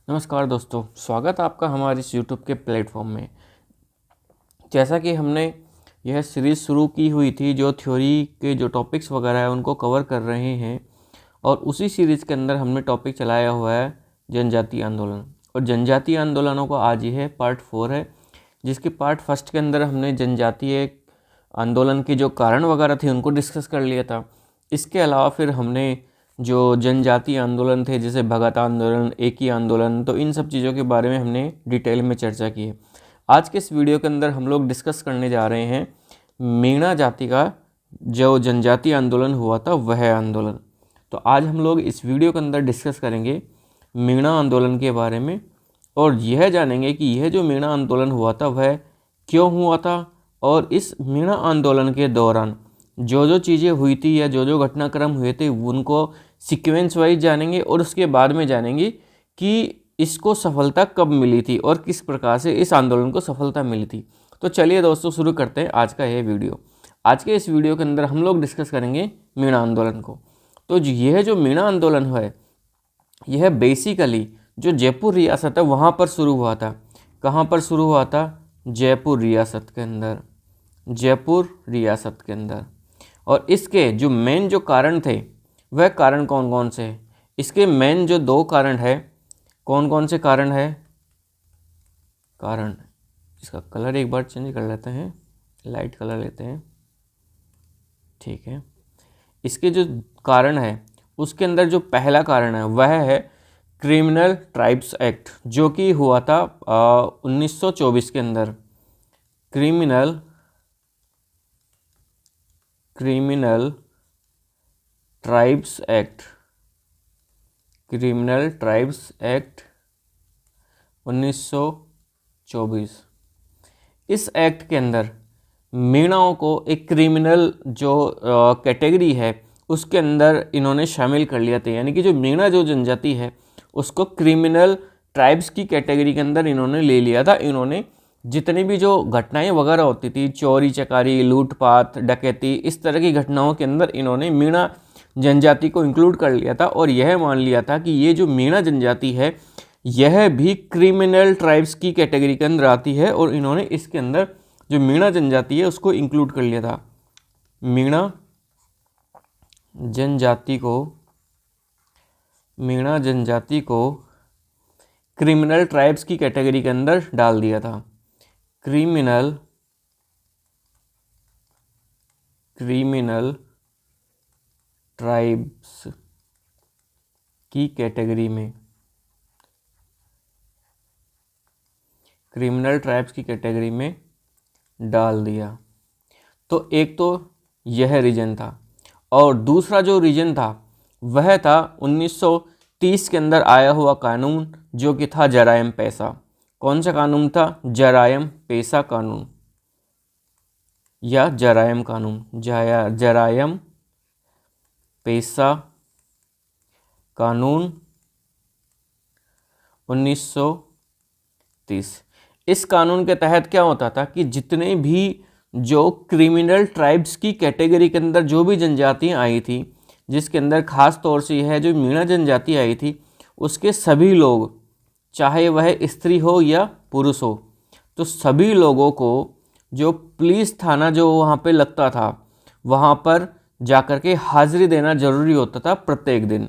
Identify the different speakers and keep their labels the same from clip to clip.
Speaker 1: नमस्कार दोस्तों, स्वागत है आपका हमारे इस YouTube के प्लेटफॉर्म में। जैसा कि हमने यह सीरीज़ शुरू की हुई थी, जो थ्योरी के जो टॉपिक्स वगैरह है उनको कवर कर रहे हैं, और उसी सीरीज़ के अंदर हमने टॉपिक चलाया हुआ है जनजातीय आंदोलन। और जनजातीय आंदोलनों का आज ये पार्ट 4 है, जिसके पार्ट फर्स्ट के अंदर हमने जनजातीय आंदोलन के जो कारण वगैरह थे उनको डिस्कस कर लिया था। इसके अलावा फिर हमने जो जनजातीय आंदोलन थे, जैसे भगत आंदोलन, एकी आंदोलन, तो इन सब चीज़ों के बारे में हमने डिटेल में चर्चा की है। आज के इस वीडियो के अंदर हम लोग डिस्कस करने जा रहे हैं मीणा जाति का जो जनजातीय आंदोलन हुआ था वह आंदोलन। तो आज हम लोग इस वीडियो के अंदर डिस्कस करेंगे मीणा आंदोलन के बारे में, और यह जानेंगे कि यह जो मीणा आंदोलन हुआ था वह क्यों हुआ था, और इस मीणा आंदोलन के दौरान जो जो चीज़ें हुई थी या जो जो घटनाक्रम हुए थे उनको सीक्वेंस वाइज जानेंगे, और उसके बाद में जानेंगे कि इसको सफलता कब मिली थी और किस प्रकार से इस आंदोलन को सफलता मिली थी। तो चलिए दोस्तों, शुरू करते हैं आज का ये वीडियो। आज के इस वीडियो के अंदर हम लोग डिस्कस करेंगे मीणा आंदोलन को। तो यह जो मीणा आंदोलन है, यह बेसिकली जो जयपुर रियासत है वहाँ पर शुरू हुआ था। कहाँ पर शुरू हुआ था? जयपुर रियासत के अंदर, जयपुर रियासत के अंदर। और इसके जो मेन जो कारण थे वह कारण कौन कौन से हैं? इसके मेन जो 2 कारण है, कौन कौन से कारण है? कारण, इसका कलर एक बार चेंज कर लेते हैं, लाइट कलर लेते हैं, ठीक है। इसके जो कारण है उसके अंदर जो पहला कारण है वह है क्रिमिनल ट्राइब्स एक्ट, जो कि हुआ था 1924 के अंदर। Criminal tribes act, criminal tribes act 1924। इस एक्ट के अंदर मीणाओं को एक क्रिमिनल जो कैटेगरी है उसके अंदर इन्होंने शामिल कर लिया था। यानी कि जो मीणा जो जनजाति है उसको क्रिमिनल ट्राइब्स की कैटेगरी के अंदर इन्होंने ले लिया था। इन्होंने जितनी भी जो घटनाएं वगैरह होती थी, चोरी चकारी, लूटपाट, डकैती, इस तरह की घटनाओं के अंदर इन्होंने मीणा जनजाति को इंक्लूड कर लिया था, और यह मान लिया था कि ये जो मीणा जनजाति है यह भी क्रिमिनल ट्राइब्स की कैटेगरी के अंदर आती है, और इन्होंने इसके अंदर जो मीणा जनजाति है उसको इंक्लूड कर लिया था। मीणा जनजाति को क्रिमिनल ट्राइब्स की कैटेगरी के अंदर डाल दिया था। क्रिमिनल ट्राइब्स की कैटेगरी में, क्रिमिनल ट्राइब्स की कैटेगरी में डाल दिया। तो एक तो यह रीजन था, और दूसरा जो रीजन था वह था 1930 के अंदर आया हुआ कानून, जो कि था जरायम पेशा। कौन सा कानून था? जरायम पेशा कानून या जरायम कानून, जरायम पेशा कानून 1930। इस कानून के तहत क्या होता था कि जितने भी जो क्रिमिनल ट्राइब्स की कैटेगरी के अंदर जो भी जनजातियां आई थी, जिसके अंदर खास तौर से यह जो मीणा जनजाति आई थी, उसके सभी लोग, चाहे वह स्त्री हो या पुरुष हो, तो सभी लोगों को जो पुलिस थाना जो वहाँ पे लगता था वहाँ पर जाकर के हाजिरी देना जरूरी होता था। प्रत्येक दिन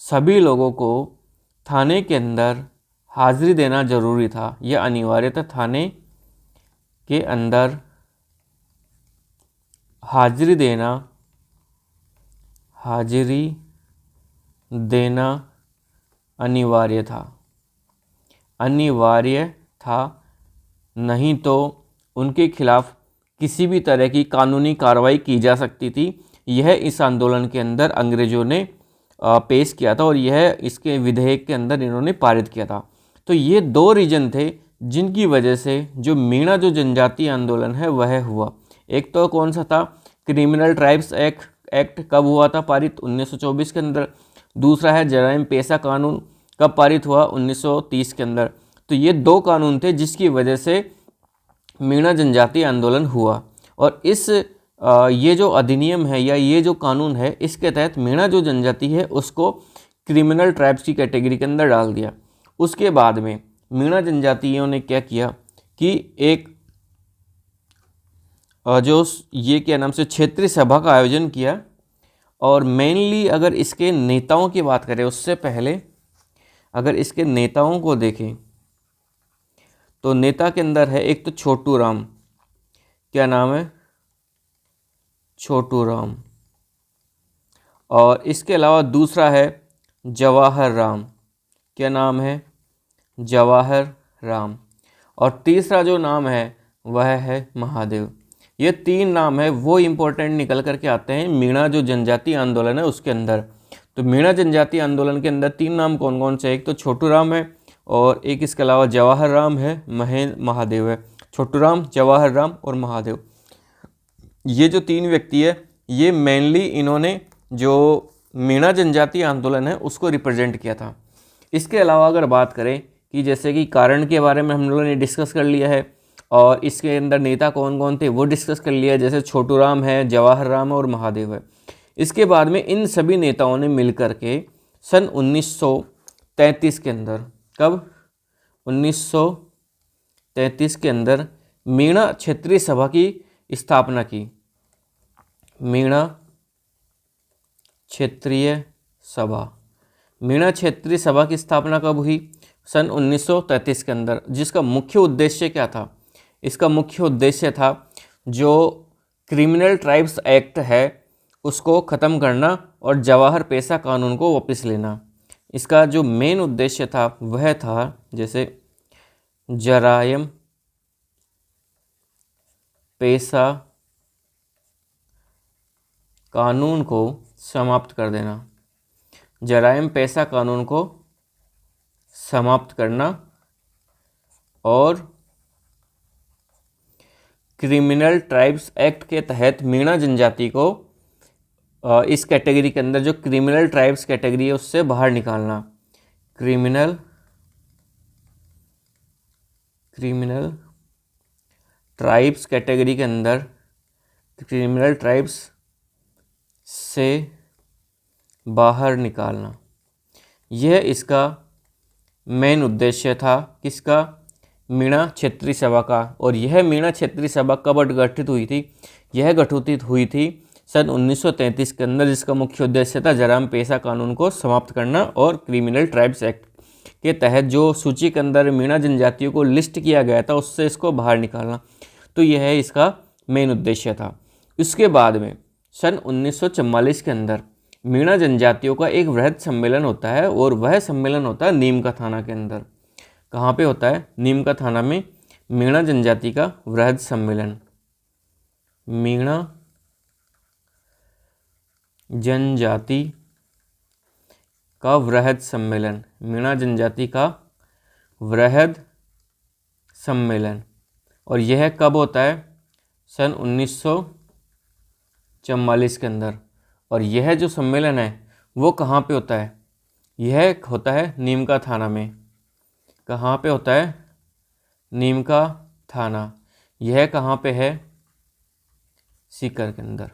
Speaker 1: सभी लोगों को थाने के अंदर हाजिरी देना जरूरी था, यह अनिवार्य था। थाने के अंदर हाजिरी देना अनिवार्य था, नहीं तो उनके खिलाफ किसी भी तरह की कानूनी कार्रवाई की जा सकती थी। यह इस आंदोलन के अंदर अंग्रेजों ने पेश किया था, और यह इसके विधेयक के अंदर इन्होंने पारित किया था। तो ये 2 रीजन थे जिनकी वजह से जो मीणा जो जनजातीय आंदोलन है वह हुआ। एक तो कौन सा था? क्रिमिनल ट्राइब्स एक्ट कब हुआ था पारित? 1924 के अंदर। दूसरा है जरायम पेशा कानून, कब पारित हुआ? 1930 के अंदर। तो ये 2 कानून थे जिसकी वजह से मीणा जनजातीय आंदोलन हुआ, और ये जो अधिनियम है या ये जो कानून है, इसके तहत मीणा जो जनजाति है उसको क्रिमिनल ट्राइब्स की कैटेगरी के अंदर डाल दिया। उसके बाद में मीणा जनजातियों ने क्या किया कि एक जो ये क्या नाम से क्षेत्रीय सभा का आयोजन किया। और मेनली अगर इसके नेताओं की बात करें उससे पहले अगर इसके नेताओं को देखें तो नेता के अंदर है एक तो छोटू राम, क्या नाम है, छोटू राम। और इसके अलावा दूसरा है जवाहर राम, क्या नाम है, जवाहर राम। और तीसरा जो नाम है वह है महादेव। ये तीन नाम है वो इम्पोर्टेंट निकल करके आते हैं मीणा जो जनजाति आंदोलन है उसके अंदर। तो मीणा जनजाति आंदोलन के अंदर तीन नाम कौन कौन से, एक तो छोटू राम है और एक इसके अलावा जवाहर राम है, महादेव है। छोटू राम, जवाहर राम और महादेव, ये जो तीन व्यक्ति है ये मेनली इन्होंने जो मीणा जनजाति आंदोलन है उसको रिप्रेजेंट किया था। इसके अलावा अगर बात करें कि जैसे कि कारण के बारे में हम लोगों ने डिस्कस कर लिया है और इसके अंदर नेता कौन कौन थे वो डिस्कस कर लिया है, जैसे छोटू राम है, जवाहर राम है और महादेव है। इसके बाद में इन सभी नेताओं ने मिलकर के सन 1933 के अंदर, कब, 1933 के अंदर मीणा क्षेत्रीय सभा की स्थापना की। मीणा क्षेत्रीय सभा, मीणा क्षेत्रीय सभा की स्थापना कब हुई, सन 1933 के अंदर। जिसका मुख्य उद्देश्य क्या था, इसका मुख्य उद्देश्य था जो क्रिमिनल ट्राइब्स एक्ट है उसको ख़त्म करना और जवाहर पेशा कानून को वापस लेना। इसका जो मेन उद्देश्य था वह था जैसे जरायम पेशा कानून को समाप्त कर देना, जरायम पेशा कानून को समाप्त करना और क्रिमिनल ट्राइब्स एक्ट के तहत मीणा जनजाति को इस कैटेगरी के अंदर जो क्रिमिनल ट्राइब्स कैटेगरी है उससे बाहर निकालना। क्रिमिनल ट्राइब्स कैटेगरी के अंदर क्रिमिनल ट्राइब्स से बाहर निकालना, यह इसका मेन उद्देश्य था किसका, मीणा क्षेत्रीय सभा का। और यह मीणा क्षेत्रीय सभा कब गठित हुई थी, यह गठित हुई थी सन 1933 के अंदर, जिसका मुख्य उद्देश्य था जरायम पेशा कानून को समाप्त करना और क्रिमिनल ट्राइब्स एक्ट के तहत जो सूची के अंदर मीणा जनजातियों को लिस्ट किया गया था उससे इसको बाहर निकालना। तो यह इसका मेन उद्देश्य था। इसके बाद में सन 1944 के अंदर मीणा जनजातियों का एक वृहद सम्मेलन होता है और वह सम्मेलन होता है नीम का थाना के अंदर। कहाँ पे होता है, नीम का थाना में मीणा जनजाति का वृहद सम्मेलन। मीणा जनजाति का वृहद सम्मेलन, मीणा जनजाति का वृहद सम्मेलन। और यह कब होता है, सन 1944 के अंदर। और यह जो सम्मेलन है वो कहाँ पे होता है, यह होता है नीम का थाना में। कहाँ पे होता है, नीम का थाना। यह कहाँ पे है, सीकर के अंदर।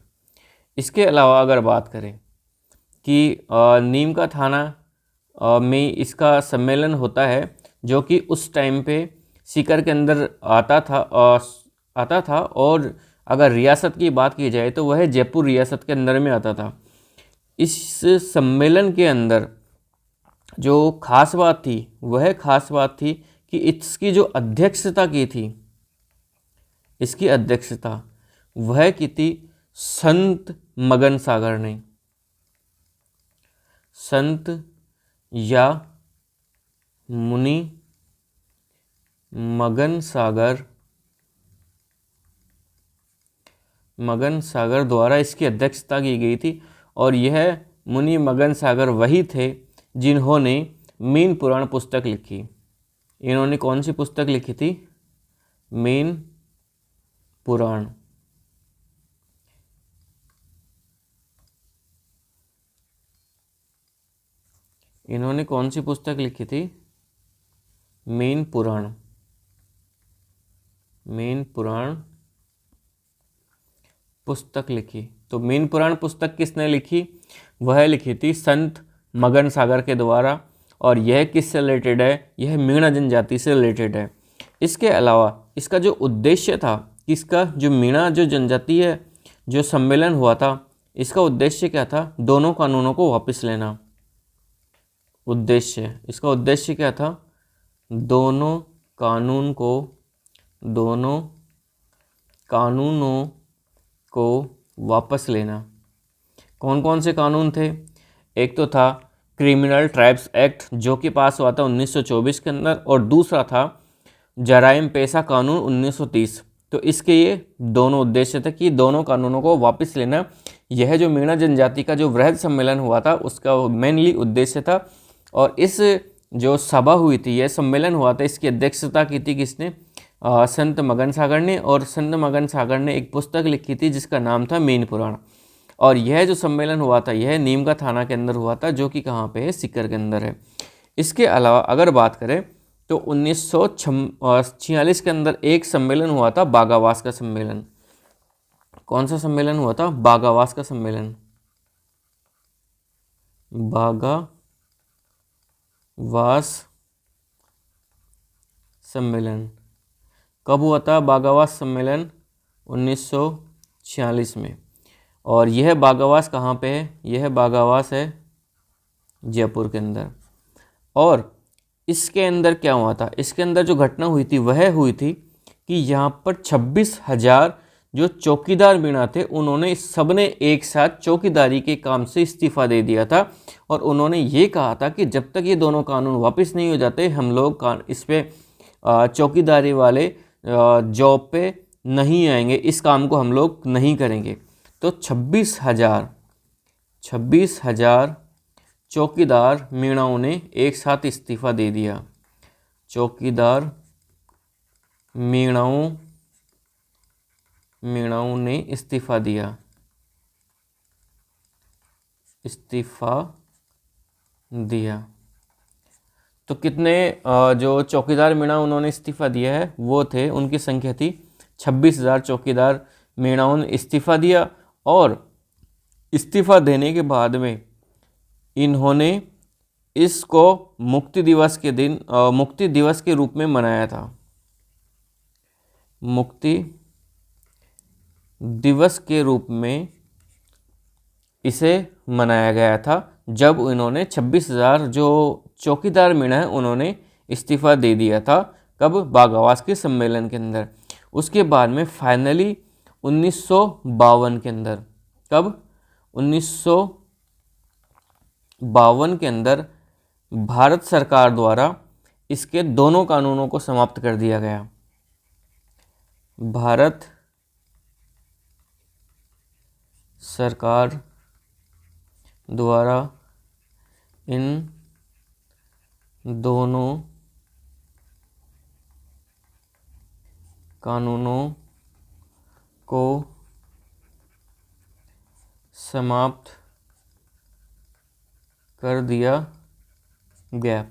Speaker 1: इसके अलावा अगर बात करें कि नीम का थाना में इसका सम्मेलन होता है जो कि उस टाइम पे सीकर के अंदर आता था और अगर रियासत की बात की जाए तो वह जयपुर रियासत के अंदर में आता था। इस सम्मेलन के अंदर जो खास बात थी वह खास बात थी कि इसकी जो अध्यक्षता की थी, इसकी अध्यक्षता वह की थी संत मगन सागर ने। संत या मुनि मगन सागर द्वारा इसकी अध्यक्षता की गई थी। और यह मुनि मगन सागर वही थे जिन्होंने मीन पुराण पुस्तक लिखी। इन्होंने कौन सी पुस्तक लिखी थी, मीन पुराण। इन्होंने कौन सी पुस्तक लिखी थी, मीन पुराण। मीन पुराण पुस्तक लिखी। तो मीन पुराण पुस्तक किसने लिखी, वह लिखी थी संत मगन सागर के द्वारा। और यह किससे रिलेटेड है, यह मीणा जनजाति से रिलेटेड है। इसके अलावा इसका जो उद्देश्य था, इसका जो मीणा जो जनजाति है जो सम्मेलन हुआ था, इसका उद्देश्य क्या था, दोनों कानूनों को वापस लेना। उद्देश्य, इसका उद्देश्य क्या था, दोनों कानूनों को वापस लेना। कौन कौन से कानून थे, एक तो था क्रिमिनल ट्राइब्स एक्ट जो कि पास हुआ था 1924 के अंदर, और दूसरा था जराइम पेशा कानून 1930। तो इसके ये दोनों उद्देश्य थे कि दोनों कानूनों को वापस लेना। यह जो मीणा जनजाति का जो वृहद सम्मेलन हुआ था उसका मेनली उद्देश्य था। और इस जो सभा हुई थी, यह सम्मेलन हुआ था, इसकी अध्यक्षता की थी किसने, संत मगन सागर ने। और संत मगन सागर ने एक पुस्तक लिखी थी जिसका नाम था मीन पुराण। और यह जो सम्मेलन हुआ था यह नीम का थाना के अंदर हुआ था, जो कि कहाँ पे है, सीकर के अंदर है। इसके अलावा अगर बात करें तो 1946 के अंदर एक सम्मेलन हुआ था, बागावास का सम्मेलन। कौन सा सम्मेलन हुआ था, बागावास का सम्मेलन। बागावास सम्मेलन कब हुआ था, बागावास सम्मेलन 1946 में। और यह बागावास कहाँ पे है, यह बागावास है जयपुर के अंदर। और इसके अंदर क्या हुआ था, इसके अंदर जो घटना हुई थी वह हुई थी कि यहाँ पर 26,000 जो चौकीदार मीणा थे, उन्होंने सबने एक साथ चौकीदारी के काम से इस्तीफ़ा दे दिया था। और उन्होंने ये कहा था कि जब तक ये दोनों कानून वापस नहीं हो जाते हम लोग इस पे चौकीदारी वाले जॉब पे नहीं आएंगे, इस काम को हम लोग नहीं करेंगे। तो 26,000 चौकीदार मीणाओं ने एक साथ इस्तीफ़ा दे दिया। चौकीदार मीणाओं ने इस्तीफ़ा दिया। तो कितने जो चौकीदार मीणा उन्होंने इस्तीफ़ा दिया है वो थे, उनकी संख्या थी 26,000 चौकीदार मीणाओं ने इस्तीफ़ा दिया। और इस्तीफ़ा देने के बाद में इन्होंने इसको मुक्ति दिवस के दिन मुक्ति दिवस के रूप में मनाया था। मुक्ति दिवस के रूप में इसे मनाया गया था जब इन्होंने 26,000 जो चौकीदार मीणा है उन्होंने इस्तीफ़ा दे दिया था। कब, बागावास के सम्मेलन के अंदर। उसके बाद में फाइनली 1952 के अंदर, कब, 1952 के अंदर भारत सरकार द्वारा इसके दोनों कानूनों को समाप्त कर दिया गया। भारत सरकार द्वारा इन दोनों कानूनों को समाप्त कर दिया गया।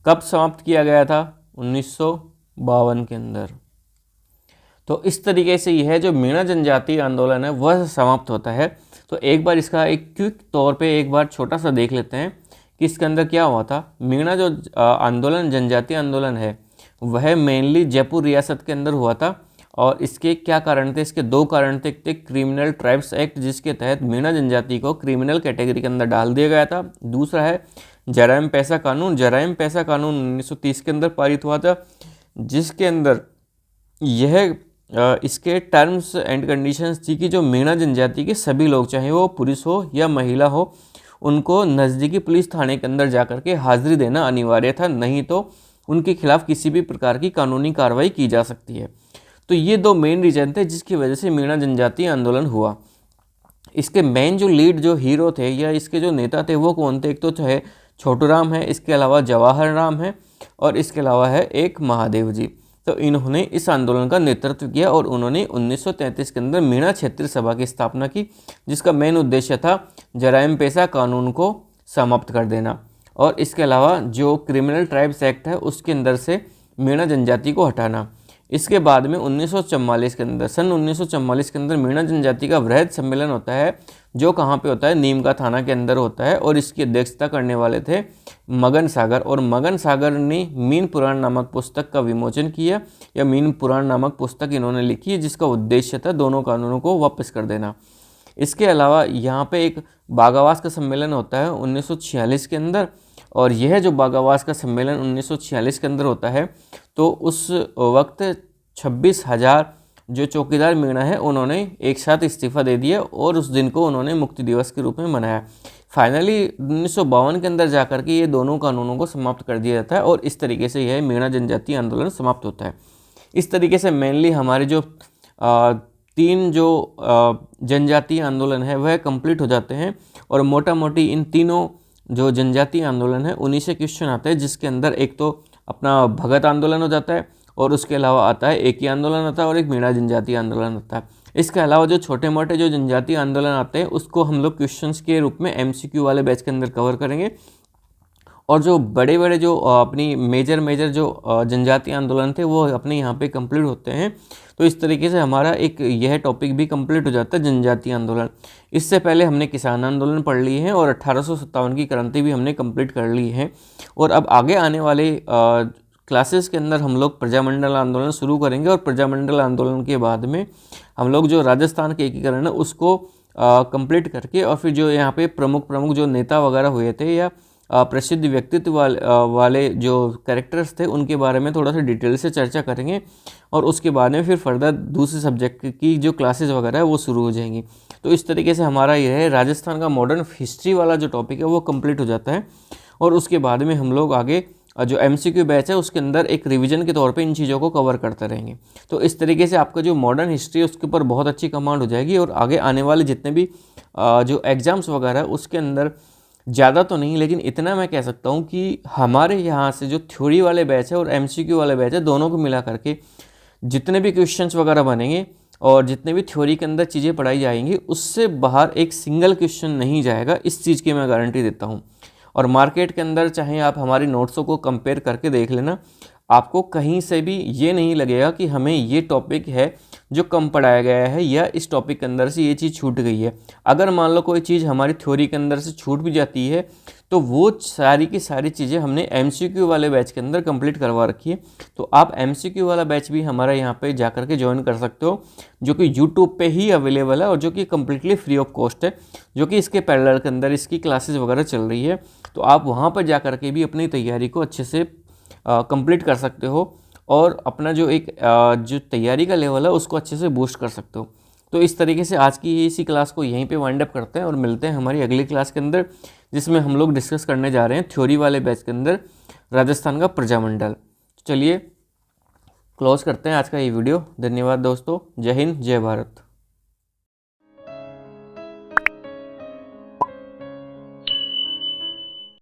Speaker 1: कब समाप्त किया गया था, 1952 के अंदर। तो इस तरीके से यह जो मीणा जनजातीय आंदोलन है वह समाप्त होता है। तो एक बार इसका एक क्विक तौर पे एक बार छोटा सा देख लेते हैं कि इसके अंदर क्या हुआ था। मीणा जो आंदोलन, जनजातीय आंदोलन है, वह मेनली जयपुर रियासत के अंदर हुआ था। और इसके क्या कारण थे, इसके दो कारण थे। एक क्रिमिनल ट्राइब्स एक्ट जिसके तहत मीणा जनजाति को क्रिमिनल कैटेगरी के अंदर डाल दिया गया था। दूसरा है जराइम पेशा कानून। जराइम पेशा कानून 1930 के अंदर पारित हुआ था, जिसके अंदर यह इसके टर्म्स एंड कंडीशंस थी कि जो मीणा जनजाति के सभी लोग, चाहे वो पुरुष हो या महिला हो, उनको नज़दीकी पुलिस थाने के अंदर जाकर के हाजिरी देना अनिवार्य था, नहीं तो उनके खिलाफ किसी भी प्रकार की कानूनी कार्रवाई की जा सकती है। तो ये दो मेन रीजन थे जिसकी वजह से मीणा जनजातीय आंदोलन हुआ। इसके मेन जो लीड जो हीरो थे या इसके जो नेता थे वो कौन थे, एक तो है छोटूराम है, इसके अलावा जवाहर राम है, और इसके अलावा है एक महादेव जी। तो इन्होंने इस आंदोलन का नेतृत्व किया और उन्होंने 1933 के अंदर मीणा क्षेत्रीय सभा की स्थापना की, जिसका मेन उद्देश्य था जराइम पेशा कानून को समाप्त कर देना। और इसके अलावा जो क्रिमिनल ट्राइब्स एक्ट है उसके अंदर से मीणा जनजाति को हटाना। इसके बाद में 1944 के अंदर, सन 1944 के अंदर मीणा जनजाति का वृहद सम्मेलन होता है जो कहाँ पे होता है, नीम का थाना के अंदर होता है। और इसकी अध्यक्षता करने वाले थे मगन सागर, और मगन सागर ने मीन पुराण नामक पुस्तक का विमोचन किया, या मीन पुराण नामक पुस्तक इन्होंने लिखी है, जिसका उद्देश्य था दोनों कानूनों को वापस कर देना। इसके अलावा यहाँ पे एक बागावास का सम्मेलन होता है 1946 के अंदर, और यह जो बागावास का सम्मेलन 1946 के अंदर होता है, तो उस वक्त 26,000 जो चौकीदार मीणा है उन्होंने एक साथ इस्तीफा दे दिया, और उस दिन को उन्होंने मुक्ति दिवस के रूप में मनाया। फाइनली 1952 के अंदर जाकर के ये दोनों कानूनों को समाप्त कर दिया जाता है, और इस तरीके से यह मीणा जनजातीय आंदोलन समाप्त होता है। इस तरीके से मेनली हमारे जो तीन जो जनजातीय आंदोलन है वह कंप्लीट हो जाते हैं, और मोटा मोटी इन तीनों जो जनजातीय आंदोलन है उन्हीं से क्वेश्चन आते हैं, जिसके अंदर एक तो अपना भगत आंदोलन हो जाता है, और उसके अलावा आता है एकी आंदोलन आता है, और एक मीणा जनजातीय आंदोलन आता है। इसके अलावा जो छोटे मोटे जो जनजातीय आंदोलन आते हैं उसको हम लोग क्वेश्चंस के रूप में MCQ वाले बैच के अंदर कवर करेंगे, और जो बड़े बड़े जो अपनी मेजर जो जनजातीय आंदोलन थे वो अपने यहाँ पे कंप्लीट होते हैं। तो इस तरीके से हमारा एक यह टॉपिक भी कंप्लीट हो जाता है, जनजातीय आंदोलन। इससे पहले हमने किसान आंदोलन पढ़ लिए हैं, और 1857 की क्रांति भी हमने कंप्लीट कर ली है। और अब आगे आने वाले क्लासेस के अंदर हम लोग प्रजामंडल आंदोलन शुरू करेंगे, और प्रजामंडल आंदोलन के बाद में हम लोग जो राजस्थान के एकीकरण है उसको कंप्लीट करके, और फिर जो यहाँ पे प्रमुख जो नेता वगैरह हुए थे या प्रसिद्ध व्यक्तित्व वाले जो कैरेक्टर्स थे उनके बारे में थोड़ा सा डिटेल से चर्चा करेंगे, और उसके बाद में फिर फर्दर दूसरे सब्जेक्ट की जो क्लासेस वगैरह है वो शुरू हो जाएंगी। तो इस तरीके से हमारा यह है राजस्थान का मॉडर्न हिस्ट्री वाला जो टॉपिक है वो कंप्लीट हो जाता है, और उसके बाद में हम लोग आगे जो MCQ बैच है उसके अंदर एक रिवीजन के तौर पे इन चीज़ों को कवर करते रहेंगे। तो इस तरीके से आपका जो मॉडर्न हिस्ट्री है उसके ऊपर बहुत अच्छी कमांड हो जाएगी, और आगे आने वाले जितने भी जो एग्ज़ाम्स वगैरह है उसके अंदर ज़्यादा तो नहीं, लेकिन इतना मैं कह सकता हूँ कि हमारे यहाँ से जो थ्योरी वाले बैच है और MCQ वाले बैच है दोनों को मिला करके जितने भी क्वेश्चंस वगैरह बनेंगे और जितने भी थ्योरी के अंदर चीज़ें पढ़ाई जाएंगी उससे बाहर एक सिंगल क्वेश्चन नहीं जाएगा, इस चीज़ की मैं गारंटी देता हूँ। और मार्केट के अंदर चाहे आप हमारी नोट्सों को कंपेयर करके देख लेना, आपको कहीं से भी ये नहीं लगेगा कि हमें ये टॉपिक है जो कम पढ़ाया गया है, या इस टॉपिक के अंदर से ये चीज़ छूट गई है। अगर मान लो कोई चीज़ हमारी थ्योरी के अंदर से छूट भी जाती है तो वो सारी की सारी चीज़ें हमने MCQ वाले बैच के अंदर कंप्लीट करवा रखी है। तो आप MCQ वाला बैच भी हमारा यहाँ पे जा कर के ज्वाइन कर सकते हो, जो कि यूट्यूब पे ही अवेलेबल है और जो कि कम्प्लीटली फ्री ऑफ कॉस्ट है, जो कि इसके पैरेलल के अंदर इसकी क्लासेस वगैरह चल रही है। तो आप वहाँ पर जा कर के भी अपनी तैयारी को अच्छे से कंप्लीट कर सकते हो, और अपना जो एक जो तैयारी का लेवल है उसको अच्छे से बूस्ट कर सकते हो। तो इस तरीके से आज की इसी क्लास को यहीं पे वाइंड अप करते हैं, और मिलते हैं हमारी अगली क्लास के अंदर, जिसमें हम लोग डिस्कस करने जा रहे हैं थ्योरी वाले बैच के अंदर राजस्थान का प्रजामंडल। चलिए क्लोज करते हैं आज का ये वीडियो। धन्यवाद दोस्तों, जय हिंद, जय भारत।